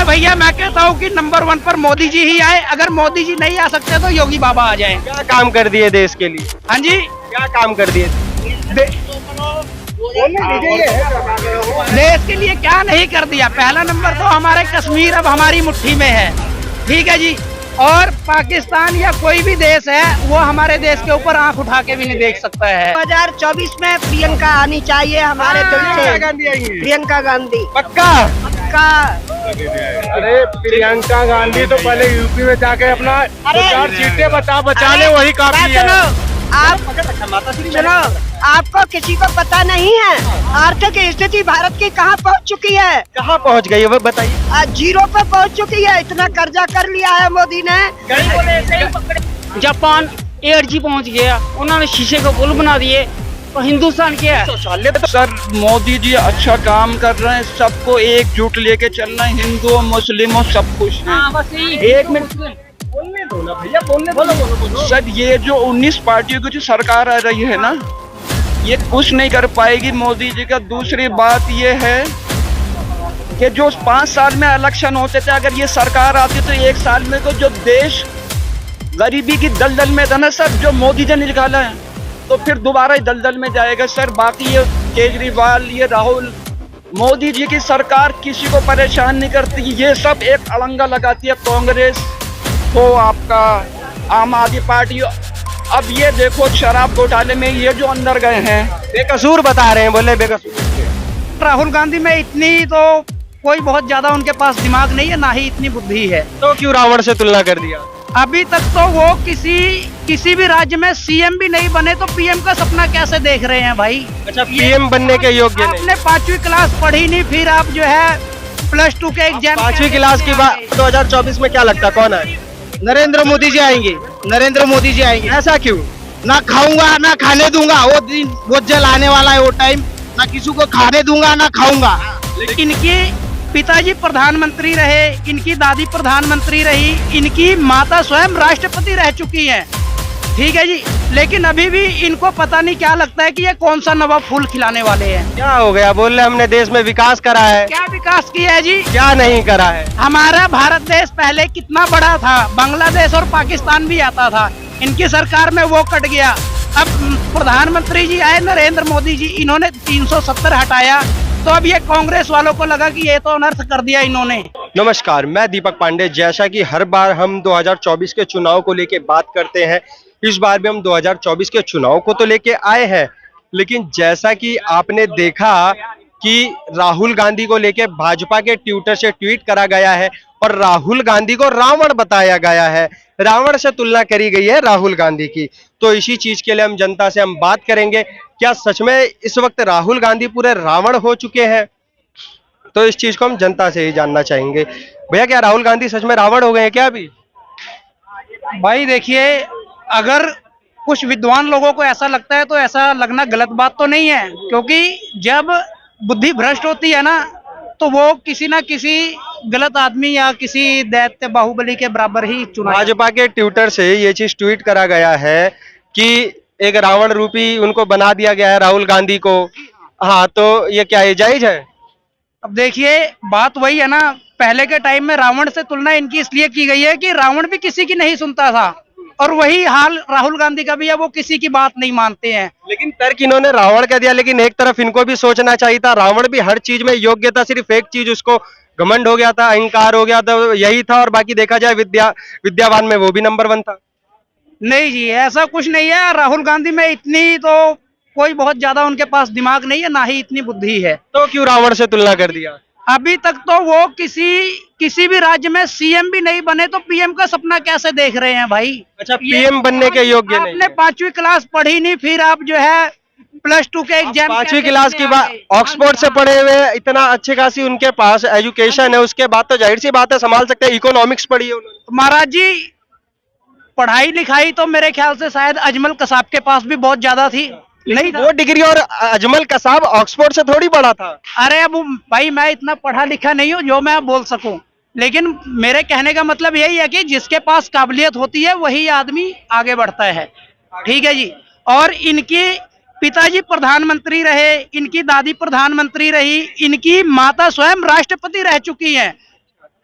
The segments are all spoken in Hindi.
में भैया मैं कहता हूँ कि नंबर 1 पर मोदी जी ही आए। अगर मोदी जी नहीं आ सकते तो योगी बाबा आ जाएं। क्या काम कर दिए देश के लिए? हाँ जी, क्या काम कर दिए? देश के लिए क्या नहीं कर दिया। पहला नंबर तो हमारे कश्मीर अब हमारी मुट्ठी में है, ठीक है जी। और पाकिस्तान या कोई भी देश है वो हमारे देश के ऊपर आंख उठा के भी नहीं देख सकता है। 2024 में प्रियंका आनी चाहिए हमारे दिल से। गांधी आएंगी प्रियंका गांधी पक्का? का अरे प्रियंका गांधी तो पहले यूपी में जाके अपना 4 सीटें बचा ले, वही काफी है। आप सुनो, आपको किसी को पता नहीं है आर्थिक स्थिति भारत की कहाँ पहुँच चुकी है? कहाँ पहुँच गई है वो बताइए। 0 पे पहुँच चुकी है। इतना कर्जा कर लिया है मोदी ने। जापान 8G पहुंच गया, उन्होंने शीशे के पुल बना दिए। तो हिंदुस्तान क्या है? सर मोदी जी अच्छा काम कर रहे हैं, सबको एकजुट लेके चल रहे हैं, हिंदुओं मुस्लिमों सब खुश हैं। एक मिनट भैया बोलो। सर ये जो 19 पार्टियों की जो सरकार आ रही है ना, ये कुछ नहीं कर पाएगी मोदी जी का। दूसरी बात ये है कि जो 5 साल में इलेक्शन होते थे, अगर ये सरकार आती तो 1 साल में तो जो देश गरीबी की दलदल में था ना सर, जो मोदी जी ने निकाला है, तो फिर दोबारा ही दलदल में जाएगा सर। बाकी ये केजरीवाल, ये राहुल, मोदी जी की सरकार किसी को परेशान नहीं करती। ये सब एक अड़ंगा लगाती है कांग्रेस को, आपका आम आदमी पार्टी। अब ये देखो शराब घोटाले में ये जो अंदर गए हैं, बेकसूर बता रहे हैं, बोले बेकसूर। राहुल गांधी में इतनी तो कोई बहुत ज्यादा उनके पास दिमाग नहीं है, ना ही इतनी बुद्धि है। तो क्यों रावण से तुलना कर दिया? अभी तक तो वो किसी भी राज्य में सीएम भी नहीं बने, तो पीएम का सपना कैसे देख रहे हैं भाई? अच्छा, पीएम बनने के योग्य नहीं? आपने 5वीं क्लास पढ़ी नहीं, फिर आप जो है +2 के एग्जाम 5वीं क्लास की बात 2024 में क्या लगता है कौन है? नरेंद्र मोदी जी आएंगे। नरेंद्र मोदी जी आएंगे। ऐसा क्यों? ना खाऊंगा ना खाने दूंगा, वो दिन वो जल आने वाला है, वो टाइम। ना किसी को खाने दूंगा ना खाऊंगा। इनके पिताजी प्रधानमंत्री रहे, इनकी दादी प्रधानमंत्री रही, इनकी माता स्वयं राष्ट्रपति रह चुकी हैं, ठीक है जी। लेकिन अभी भी इनको पता नहीं क्या लगता है कि ये कौन सा नवा फूल खिलाने वाले हैं। क्या हो गया? बोल रहे हमने देश में विकास करा है। क्या विकास किया है जी? क्या नहीं करा है? हमारा भारत देश पहले कितना बड़ा था, बांग्लादेश और पाकिस्तान भी आता था। इनकी सरकार में वो कट गया। अब प्रधानमंत्री जी आए नरेंद्र मोदी जी, इन्होंने 370 हटाया, तो अब ये कांग्रेस वालों को लगा कि ये तो अनर्थ कर दिया इन्होंने। नमस्कार, मैं दीपक पांडे। जैसा कि हर बार हम 2024 के चुनाव को लेके बात करते हैं, इस बार भी हम 2024 के चुनाव को तो लेके आए हैं, लेकिन जैसा कि आपने देखा कि राहुल गांधी को लेके भाजपा के ट्विटर से ट्वीट करा गया है और राहुल गांधी को रावण बताया गया है, रावण से तुलना करी गई है राहुल गांधी की। तो इसी चीज के लिए हम जनता से हम बात करेंगे, क्या सच में इस वक्त राहुल गांधी पूरे रावण हो चुके हैं? तो इस चीज को हम जनता से ही जानना चाहेंगे। भैया, क्या राहुल गांधी सच में रावण हो गए हैं क्या अभी? भाई देखिए, अगर कुछ विद्वान लोगों को ऐसा लगता है तो ऐसा लगना गलत बात तो नहीं है, क्योंकि जब बुद्धि भ्रष्ट होती है ना, तो वो किसी ना किसी गलत आदमी या किसी दैत्य बाहुबली के बराबर ही चुना। भाजपा के ट्विटर से ये चीज ट्वीट करा गया है कि एक रावण रूपी उनको बना दिया गया है राहुल गांधी को। हाँ, तो ये क्या ये जायज है? अब देखिए, बात वही है ना, पहले के टाइम में रावण से तुलना इनकी इसलिए की गई है कि रावण भी किसी की नहीं सुनता था, और वही हाल राहुल गांधी का भी है, वो किसी की बात नहीं मानते हैं। लेकिन तर्क इन्होंने रावण का दिया, लेकिन एक तरफ इनको भी सोचना चाहिए था, रावण भी हर चीज में योग्य था, सिर्फ एक चीज उसको घमंड हो गया था, अहंकार हो गया था, यही था। और बाकी देखा जाए विद्यावान में वो भी नंबर 1 था। नहीं जी, ऐसा कुछ नहीं है। राहुल गांधी में इतनी तो कोई बहुत ज्यादा उनके पास दिमाग नहीं है, ना ही इतनी बुद्धि है। तो क्यों रावण से तुलना कर दिया? अभी तक तो वो किसी भी राज्य में सीएम भी नहीं बने, तो पीएम का सपना कैसे देख रहे हैं भाई? अच्छा, पीएम बनने के योग्य नहीं? आपने 5वीं क्लास पढ़ी नहीं, फिर आप जो है +2 के एग्जाम 5वीं क्लास की बात, ऑक्सफोर्ड से पढ़े हुए, इतना अच्छे खासी उनके पास एजुकेशन है, उसके बाद तो जाहिर सी बात है संभाल सकते हैं। इकोनॉमिक्स पढ़ी है उन्होंने। महाराज जी, पढ़ाई लिखाई तो मेरे ख्याल से शायद अजमल कसाब के पास भी बहुत ज्यादा थी। नहीं था। वो डिग्री और अजमल कसाब ऑक्सफोर्ड से थोड़ी पढ़ा था। अरे अब भाई, मैं इतना पढ़ा लिखा नहीं हूँ जो मैं बोल सकूं, लेकिन मेरे कहने का मतलब यही है कि जिसके पास काबिलियत होती है वही आदमी आगे बढ़ता है, ठीक है जी। और इनके पिताजी प्रधानमंत्री रहे, इनकी दादी प्रधानमंत्री रही, इनकी माता स्वयं राष्ट्रपति रह चुकी हैं,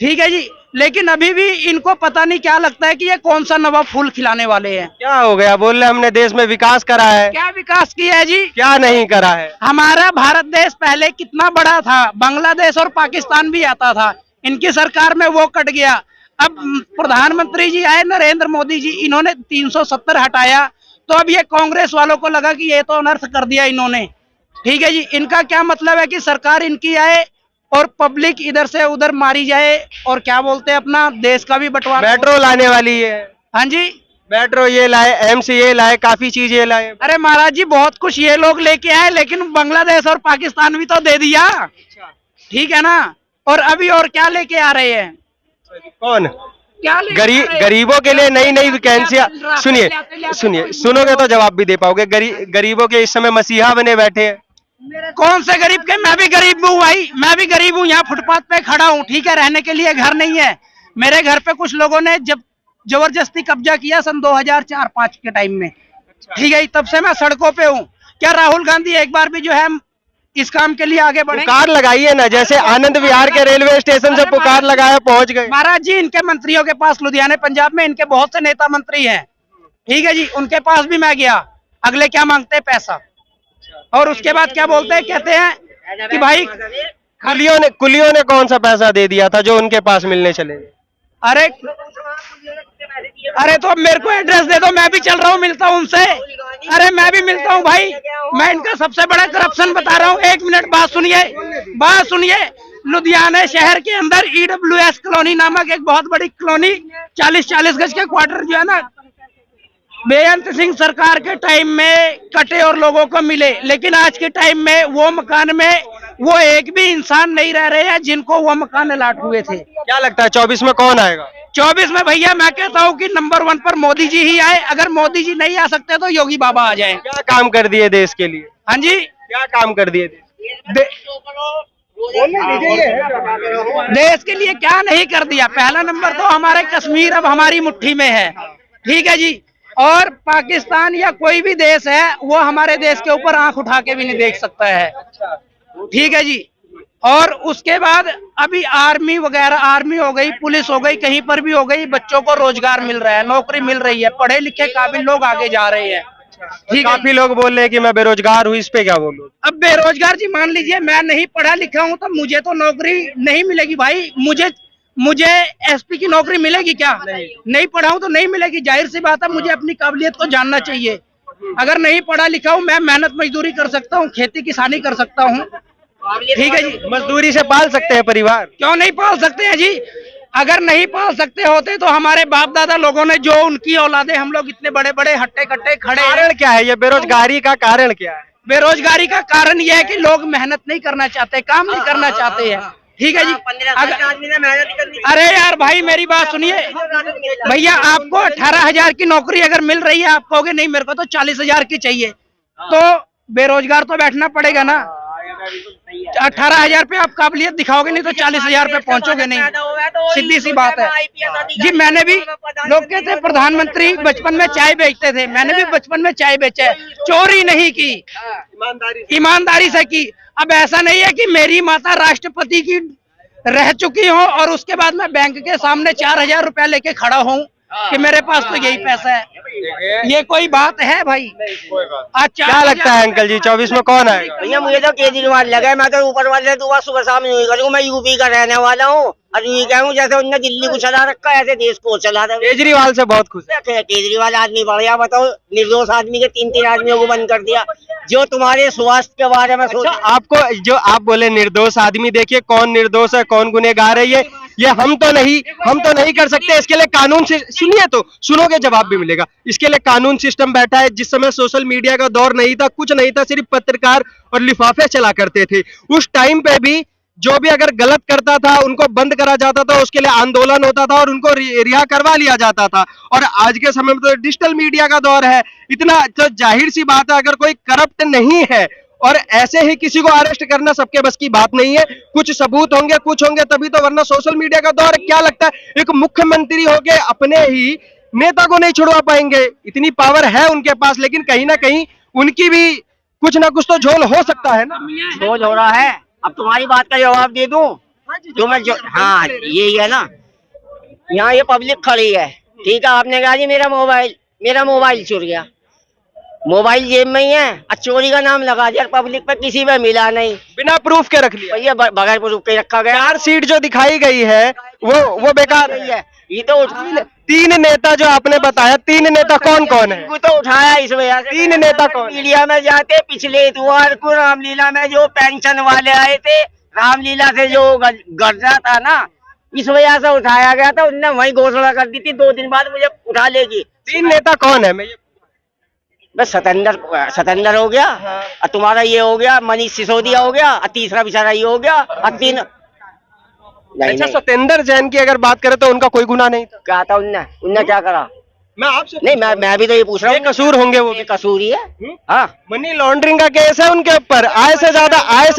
ठीक है जी, लेकिन अभी भी इनको पता नहीं क्या लगता है कि ये कौन सा नवा फूल खिलाने वाले हैं। क्या हो गया? बोल रहे हमने देश में विकास करा है, क्या विकास किया है जी? क्या नहीं करा है? हमारा भारत देश पहले कितना बड़ा था, बांग्लादेश और पाकिस्तान भी आता था, इनकी सरकार में वो कट गया। अब प्रधानमंत्री जी आए नरेंद्र मोदी जी, इन्होंने 370 हटाया, तो अब ये कांग्रेस वालों को लगा कि ये तो अनर्थ कर दिया इन्होंने। ठीक है जी, इनका क्या मतलब है कि सरकार इनकी आए और पब्लिक इधर से उधर मारी जाए, और क्या बोलते हैं अपना देश का भी बंटवारा। मेट्रो लाने वाली है। हाँ जी, मेट्रो ये लाए, एम्स ये लाए, काफी चीज ये लाए। अरे महाराज जी बहुत कुछ ये लोग लेके आए, लेकिन बांग्लादेश और पाकिस्तान भी तो दे दिया। ठीक है ना, और अभी और क्या लेके आ रहे हैं? कौन? क्या लेके आ रहे हैं? गरीबों के लिए नई नई वैकेंसियां। सुनिए, सुनोगे तो जवाब भी दे पाओगे। गरीबों के इस समय मसीहा बने बैठे हैं। कौन से गरीब के? मैं भी गरीब हूँ भाई, मैं भी गरीब हूँ, यहाँ फुटपाथ पे खड़ा हूँ। ठीक है, रहने के लिए घर नहीं है। मेरे घर पे कुछ लोगों ने जब जबरदस्ती कब्जा किया सन 2004-05 के टाइम में। ठीक है, तब से मैं सड़कों पे हूँ। क्या राहुल गांधी एक बार भी जो है इस काम के लिए आगे बढ़े? पुकार लगाइए ना, जैसे आनंद विहार के रेलवे स्टेशन से पुकार लगाया, पहुंच गए। महाराज जी, इनके मंत्रियों के पास लुधियाना पंजाब में इनके बहुत से नेता मंत्री हैं। ठीक है जी, उनके पास भी मैं गया। अगले क्या मांगते हैं? पैसा। और उसके बाद क्या बोलते हैं? कहते हैं कि भाई कुलियों ने कौन सा पैसा दे दिया था जो उनके पास मिलने चले? अरे तो अब मेरे को एड्रेस दे दो, मैं भी चल रहा हूँ, मिलता हूँ उनसे। अरे मैं भी मिलता हूँ भाई, मैं इनका सबसे बड़ा करप्शन बता रहा हूँ। एक मिनट बात सुनिए। लुधियाना शहर के अंदर EWS कॉलोनी नामक एक बहुत बड़ी कॉलोनी, 40-40 गज के क्वार्टर जो है ना, बेअंत सिंह सरकार के टाइम में कटे और लोगों को मिले, लेकिन आज के टाइम में वो मकान में वो एक भी इंसान नहीं रह रहे हैं जिनको वो मकान अलाट हुए थे। क्या लगता है 24 में कौन आएगा? 24 में भैया मैं कहता हूँ कि नंबर 1 पर मोदी जी ही आए। अगर मोदी जी नहीं आ सकते तो योगी बाबा आ जाए। क्या काम कर दिए देश के लिए? हाँ जी, क्या काम कर दिए देश के लिए क्या नहीं कर दिया? पहला नंबर तो हमारे कश्मीर अब हमारी मुट्ठी में है। ठीक है जी, और पाकिस्तान या कोई भी देश है वो हमारे देश के ऊपर आंख उठा के भी नहीं देख सकता है। ठीक है जी, और उसके बाद अभी आर्मी वगैरह, आर्मी हो गई, पुलिस हो गई, कहीं पर भी हो गई, बच्चों को रोजगार मिल रहा है, नौकरी मिल रही है, पढ़े लिखे काबिल लोग आगे जा रहे हैं। ठीक, काफी लोग बोल रहे हैं कि मैं बेरोजगार हूँ, इस पे क्या बोलूं? अब बेरोजगार जी, मान लीजिए मैं नहीं पढ़ा लिखा हूँ तो मुझे तो नौकरी नहीं मिलेगी भाई। मुझे SP की नौकरी मिलेगी क्या? नहीं पढ़ा हूँ तो नहीं मिलेगी, जाहिर सी बात है। मुझे अपनी काबिलियत को जानना चाहिए। अगर नहीं पढ़ा लिखा हूँ, मैं मेहनत मजदूरी कर सकता हूँ, खेती किसानी कर सकता हूँ। ठीक है जी, मजदूरी से पाल सकते हैं परिवार? क्यों नहीं पाल सकते हैं जी? अगर नहीं पाल सकते होते तो हमारे बाप दादा लोगों ने जो उनकी औलादे, हम लोग इतने बड़े बड़े हट्टे कट्टे खड़े हैं। कारण क्या है ये बेरोजगारी का? कारण क्या है? बेरोजगारी का कारण यह है कि लोग मेहनत नहीं करना चाहते, काम नहीं करना चाहते हैं। ठीक है जी, अरे यार भाई मेरी बात सुनिए भैया, आपको 18,000 की नौकरी अगर मिल रही है, आप कहोगे नहीं मेरे को तो 40,000 की चाहिए, तो बेरोजगार तो बैठना पड़ेगा ना। 18,000 पे आप काबिलियत दिखाओगे नहीं तो 40,000 पे पहुंचोगे नहीं, सीधी सी बात है जी। मैंने भी, लोग कहते हैं प्रधानमंत्री बचपन में चाय बेचते थे, मैंने भी बचपन में चाय बेचा है, चोरी नहीं की, ईमानदारी से की। अब ऐसा नहीं है कि मेरी माता राष्ट्रपति की रह चुकी हो और उसके बाद मैं बैंक के सामने 4,000 रुपया लेके खड़ा हूँ कि मेरे पास तो यही पैसा है। ये कोई बात है भाई? क्या लगता है अंकल जी 24 में कौन आएगा? भैया मुझे तो केजरीवाल लगा, मैं तो ऊपर वाले दुआ सुबह शाम नहीं करूँ। मैं यूपी का रहने वाला हूँ और ये कहूँ जैसे उनने दिल्ली को चला रखा है ऐसे देश को चला रहा है। केजरीवाल से बहुत खुश है। केजरीवाल आदमी बढ़िया, बताओ, निर्दोष आदमी के 3-3 आदमियों को बंद कर दिया। जो तुम्हारे स्वास्थ्य के बारे में सोचा, आपको जो आप बोले निर्दोष आदमी, देखिए कौन निर्दोष है कौन गुनहगार है, ये हम तो नहीं कर सकते। इसके लिए कानून से सुनिए, तो सुनोगे जवाब भी मिलेगा। इसके लिए कानून सिस्टम बैठा है। जिस समय सोशल मीडिया का दौर नहीं था, कुछ नहीं था, सिर्फ पत्रकार और लिफाफे चला करते थे, उस टाइम पे भी जो भी अगर गलत करता था उनको बंद करा जाता था, उसके लिए आंदोलन होता था और उनको रिहा करवा लिया जाता था। और आज के समय में तो डिजिटल मीडिया का दौर है, इतना तो जाहिर सी बात है अगर कोई करप्ट नहीं है और ऐसे ही किसी को अरेस्ट करना सबके बस की बात नहीं है। कुछ सबूत होंगे, कुछ होंगे तभी तो, वरना सोशल मीडिया का दौर। क्या लगता है एक मुख्यमंत्री होके अपने ही नेता को नहीं छुड़वा पाएंगे? इतनी पावर है उनके पास, लेकिन कहीं ना कहीं उनकी भी कुछ ना कुछ तो झोल हो सकता है ना। झोल हो रहा है। अब तुम्हारी बात का जवाब दे दूं, जो मैं जो हाँ यही है ना, यहाँ ये पब्लिक खड़ी है, ठीक है, आपने कहा जी मेरा मोबाइल चुर गया, मोबाइल जेब में ही है और चोरी का नाम लगा दिया, पब्लिक पे किसी पे मिला नहीं, बिना प्रूफ के रख लिया। भैया बगैर प्रूफ के रखा गया। 4 सीट जो दिखाई गई है वो बेकार है। है ये तो 3 नेता जो आपने बताया, 3 नेता कौन कौन है? इनको तो उठाया इस वजह से। 3 नेता कौन? मीडिया में जाते पिछले इतवार को रामलीला में जो पेंशन वाले आए थे, रामलीला से जो गर्जा था ना, इस वजह से उठाया गया था, उनने वही घोषणा कर दी थी 2 दिन बाद मुझे उठा लेगी। 3 नेता कौन है? मैं ये बस सतेंद्र हो गया और तुम्हारा ये हो गया, मनीष सिसोदिया हो गया और तीसरा बेचारा ये हो गया और 3 नहीं, अच्छा, नहीं। सत्येंद्र जैन की अगर बात करें तो उनका कोई गुनाह नहीं था। क्या था उनने क्या करा? मैं आपसे नहीं, मैं भी तो ये पूछ रहा हूँ, कसूर होंगे वो भी। कसूर ही है। हाँ, मनी लॉन्ड्रिंग का केस है उनके ऊपर। आय से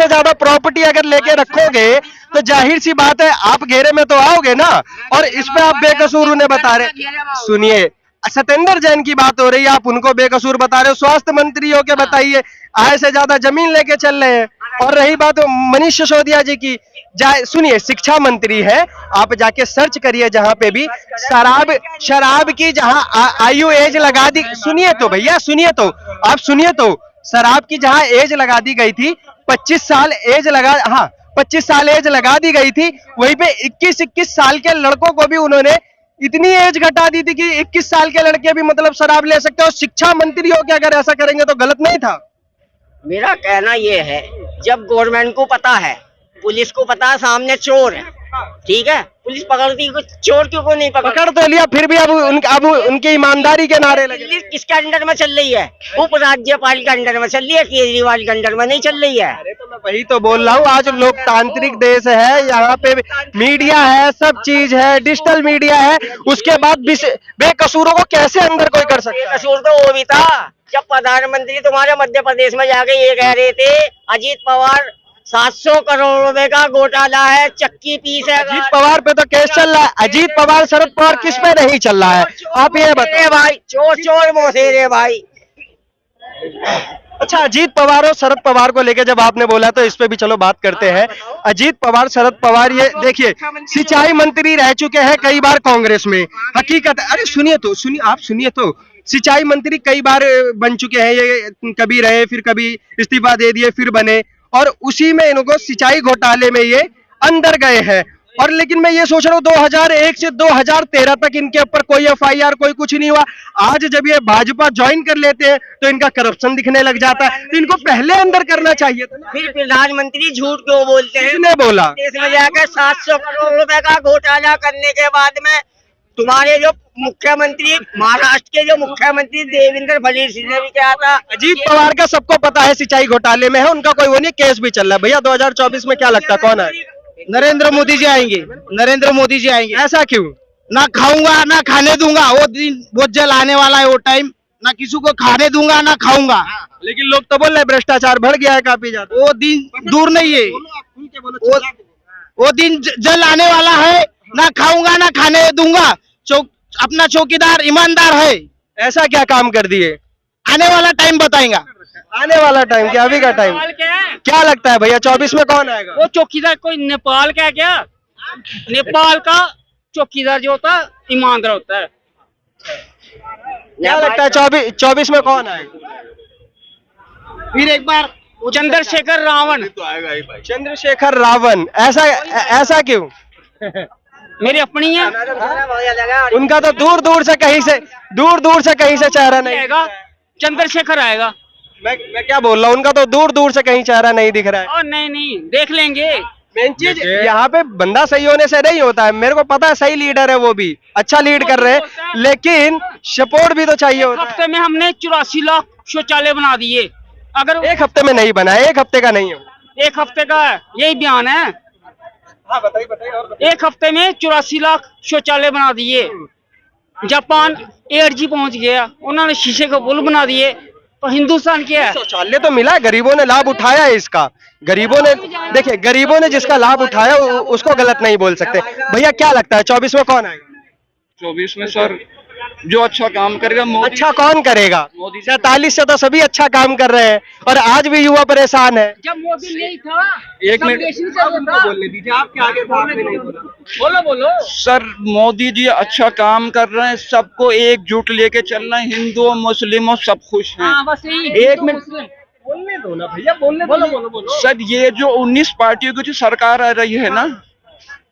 ज्यादा प्रॉपर्टी अगर लेके रखोगे तो जाहिर सी बात है आप घेरे में तो आओगे ना। और इस पे आप बेकसूर उन्हें बता रहे। सुनिए, सत्येंद्र जैन की बात हो रही है, आप उनको बेकसूर बता रहे हो। स्वास्थ्य मंत्री हो के बताइए, आय से ज्यादा जमीन लेके चल रहे हैं। और रही बात मनीष सिसोदिया जी की, सुनिए, शिक्षा मंत्री है, आप जाके सर्च करिए जहां पे भी शराब की जहां आयु एज लगा दी। सुनिए तो भैया, सुनिए तो, आप सुनिए तो, शराब की जहां एज लगा दी गई थी 25 साल एज लगा, हाँ 25 साल एज लगा दी गई थी, वहीं पे 21 साल के लड़कों को भी उन्होंने इतनी एज घटा दी थी कि 21 साल के लड़के भी मतलब शराब ले सकते हो। शिक्षा मंत्री हो के अगर ऐसा करेंगे तो गलत नहीं था? मेरा कहना ये है, जब गवर्नमेंट को पता है, पुलिस को पता है सामने चोर है, ठीक है, पुलिस पकड़ती है, चोर क्यों को नहीं पकड़ तो लिया, फिर भी अब उनकी ईमानदारी के नारे लगे। पुलिस किसके अंडर में चल रही है? उपराज्यपाल के अंडर में चल रही है, केजरीवाल के अंडर में नहीं चल रही है। अरे तो मैं वही तो बोल रहा हूँ, आज लोकतांत्रिक देश है, यहाँ पे मीडिया है, सब चीज है, डिजिटल मीडिया है, उसके बाद बेकसूरों को कैसे अंदर कोई कर सकता है? बेकसूर तो वो भी था जब प्रधानमंत्री तुम्हारे मध्य प्रदेश में जाके ये कह रहे थे, अजीत पवार 700 करोड़ रुपए का घोटाला है, चक्की पीस है। अजीत पवार पे तो केस चल रहा है। अजीत पवार, शरद पवार किस पे नहीं चल रहा है? आप ये बताइए भाई, चोर मोसेरे भाई। अच्छा, अजीत पवार और शरद पवार को लेके जब आपने बोला तो इस पे भी चलो बात करते हैं। अजीत पवार, शरद पवार, ये देखिए सिंचाई मंत्री रह चुके हैं कई बार कांग्रेस में, हकीकत है। अरे सुनिए तो, आप सुनिए तो, सिंचाई मंत्री कई बार बन चुके हैं ये, कभी रहे, फिर कभी इस्तीफा दे दिए, फिर बने, और उसी में इनको सिंचाई घोटाले में ये अंदर गए हैं। और लेकिन मैं ये सोच रहा हूँ 2001 से 2013 तक इनके ऊपर कोई FIR, कोई कुछ नहीं हुआ। आज जब ये भाजपा ज्वाइन कर लेते हैं तो इनका करप्शन दिखने लग जाता है, तो इनको पहले अंदर करना चाहिए था। फिर प्रधानमंत्री झूठ क्यों बोलते हैं? किसने बोला? देश में जाकर 700 करोड़ रुपए का घोटाला करने के बाद में तुम्हारे जो मुख्यमंत्री, महाराष्ट्र के जो मुख्यमंत्री देवेंद्र फडणवीस ने भी कहा था। अजीत पवार का सबको पता है सिंचाई घोटाले में है, उनका कोई वो नहीं, केस भी चल रहा है। भैया 2024 में क्या लगता है कौन है? नरेंद्र मोदी जी आएंगे, नरेंद्र मोदी जी आएंगे। ऐसा क्यों? ना खाऊंगा ना खाने दूंगा, वो दिन बहुत जल्द आने वाला है वो टाइम, ना किसी को खाने दूंगा ना खाऊंगा। लेकिन लोग तो बोल रहे हैं भ्रष्टाचार बढ़ गया है काफी ज्यादा। वो दिन दूर नहीं है, वो दिन जल्द आने वाला है। ना खाऊंगा ना खाने दूंगा, अपना चौकीदार ईमानदार है। ऐसा क्या काम कर दिए? आने वाला टाइम बताएगा। आने वाला टाइम क्या, अभी का टाइम? क्या लगता है भैया 24 में कौन आएगा? वो चौकीदार कोई नेपाल का है क्या? नेपाल का चौकीदार जो होता है ईमानदार होता है। क्या लगता है 24 में कौन आएगा? फिर एक बार चंद्रशेखर रावण। चंद्रशेखर रावण। ऐसा क्यों? मेरी अपनी है। उनका तो दूर दूर से कहीं से चेहरा नहीं आएगा, चंद्रशेखर आएगा। मैं क्या बोल रहा हूँ, उनका तो दूर दूर से कहीं चेहरा नहीं दिख रहा है। और नहीं देख लेंगे। मेन चीज यहाँ पे बंदा सही होने से नहीं होता है, मेरे को पता है सही लीडर है, वो भी अच्छा लीड कर रहे हैं, लेकिन सपोर्ट भी तो चाहिए होता है। हफ्ते में हमने 84 लाख शौचालय बना दिए। अगर एक हफ्ते में नहीं बना, एक हफ्ते का नहीं है, एक हफ्ते का यही बयान है। हाँ बताइए और बताइए। एक हफ्ते में 84 लाख शौचालय बना दिए। जापान 8G पहुंच गया, उन्होंने शीशे के पुल बना दिए। तो हिंदुस्तान क्या है? शौचालय तो मिला है, गरीबों ने लाभ उठाया है इसका। गरीबों ने, देखिए गरीबों ने जिसका लाभ उठाया उसको गलत नहीं बोल सकते। भैया क्या लगता है 24 में कौन आएगा? 24 में सर जो अच्छा काम करेगा मोदी। अच्छा कौन करेगा? मोदी। 47 से तो सभी अच्छा काम कर रहे हैं और आज भी युवा परेशान है। जब मोदी नहीं था एक मिनट बोलने दीजिए, आपके आगे नहीं बोला। बोलो बोलो। सर मोदी जी अच्छा काम कर रहे हैं, सबको एकजुट लेके चल रहे हैं, हिंदुओं मुस्लिमों सब खुश हैं। हाँ बस यही। एक मिनट बोलने दो ना भैया, बोलने बोलो बोलो बोलो। सर ये जो 19 पार्टियों की जो सरकार आ रही है ना,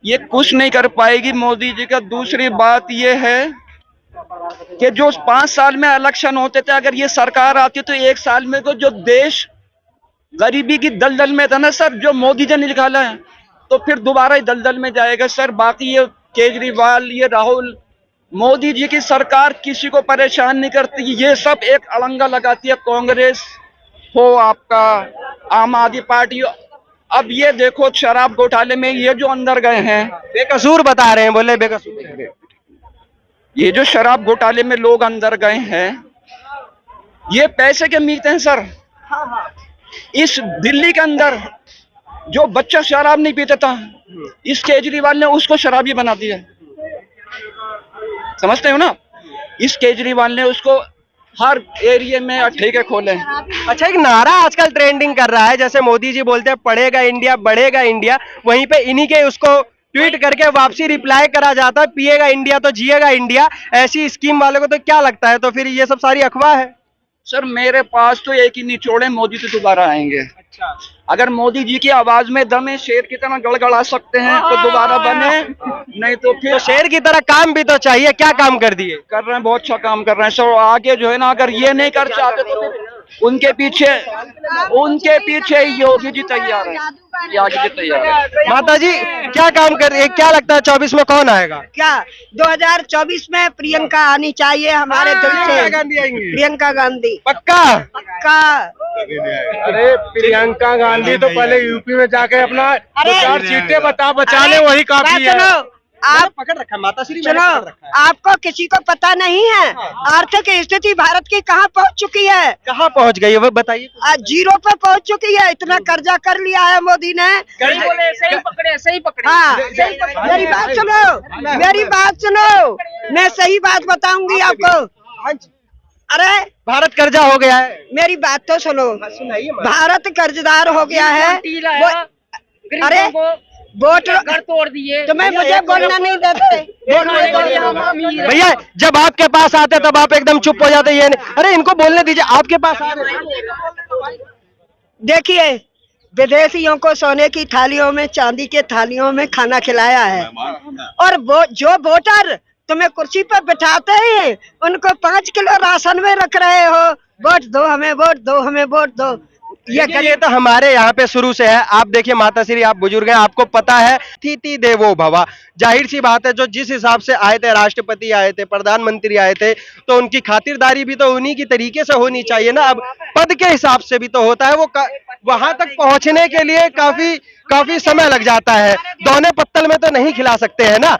ये कुछ नहीं कर पाएगी मोदी जी का। दूसरी बात ये है कि जो 5 साल में इलेक्शन होते थे, अगर ये सरकार आती तो 1 साल में को जो देश गरीबी की दलदल में था ना सर, जो मोदी जी ने निकाला है, तो फिर दोबारा ही दलदल में जाएगा सर। बाकी ये केजरीवाल, ये राहुल, मोदी जी की सरकार किसी को परेशान नहीं करती। ये सब एक अड़ंगा लगाती है, कांग्रेस हो, आपका आम आदमी पार्टी हो। अब ये देखो शराब घोटाले में ये जो अंदर गए हैं, बेकसूर बता रहे हैं, बोले बेकसूर। ये जो शराब घोटाले में लोग अंदर गए हैं, ये पैसे के मीते हैं सर। इस दिल्ली के अंदर जो बच्चा शराब नहीं पीता था, इस केजरीवाल ने उसको शराबी बना दिया। समझते हो ना? इस केजरीवाल ने उसको हर एरिया में ठेके खोले। अच्छा, एक नारा आजकल ट्रेंडिंग कर रहा है, जैसे मोदी जी बोलते हैं पढ़ेगा इंडिया बढ़ेगा इंडिया, वहीं पे इन्हीं के उसको ट्वीट करके वापसी रिप्लाई करा जाता है, पिएगा इंडिया तो जिएगा इंडिया। ऐसी स्कीम वाले को तो क्या लगता है, तो फिर ये सब सारी अफवाह है? सर मेरे पास तो एक ही निचोड़ है, मोदी तो दोबारा आएंगे। अच्छा, अगर मोदी जी की आवाज में दम है, शेर की तरह गड़गड़ा सकते हैं तो दोबारा बने, नहीं तो फिर तो शेर की तरह काम भी तो चाहिए। क्या काम कर दिए? कर रहे हैं, बहुत अच्छा काम कर रहे हैं सर। आगे जो है ना, अगर ये नहीं कर चाहते तो फिर उनके पीछे योगी जी तैयार है, योगी जी तैयार है। माता जी क्या काम कर रही है, क्या लगता है 24 में कौन आएगा? क्या 2024 में प्रियंका आनी चाहिए हमारे दिल से। गांधी आएंगी? प्रियंका गांधी पक्का? पक्का। अरे प्रियंका गांधी तो पहले यूपी में जाके अपना अरे 4 सीटें बचा ले, वही काफी है। सुनो, आप पकड़ रखा है माता श्री, सुनो, आपको किसी को पता नहीं है आर्थिक स्थिति भारत की कहाँ पहुँच चुकी है। कहाँ पहुँच गई है वो बताइए। आज 0 पे पहुँच चुकी है। इतना कर्जा कर लिया है मोदी ने। सही पकड़े सही पकड़े। हाँ, मेरी बात सुनो, मेरी बात सुनो, मैं सही बात बताऊंगी आपको। अरे भारत कर्जा हो गया है। मेरी बात तो सुनो, सुनाइए। भारत कर्जदार हो गया है। अरे वोट घर तोड़ दिए। तुम्हें मुझे बोलना नहीं देते। भैया जब आपके पास आते तब आप एकदम चुप हो जाते। ये नहीं, अरे इनको बोलने दीजिए, आपके पास आ रहे। देखिए, विदेशियों को सोने की थालियों में, चांदी के थालियों में खाना खिलाया है, और वो जो वोटर तुम्हें कुर्सी पर बिठाते हैं उनको 5 किलो राशन में रख रहे हो। वोट दो हमें, वोट दो हमें, वोट दो। ये तो हमारे यहाँ पे शुरू से है। आप देखिए माता श्री, आप बुजुर्ग हैं, आपको पता है अतिथि देवो भव। जाहिर सी बात है, जो जिस हिसाब से आए थे, राष्ट्रपति आए थे, प्रधानमंत्री आए थे, तो उनकी खातिरदारी भी तो उन्हीं की तरीके से होनी चाहिए ना। अब पद के हिसाब से भी तो होता है, वो वहां तक पहुंचने के लिए काफी समय लग जाता है। दोने पत्तल में तो नहीं खिला सकते हैं ना।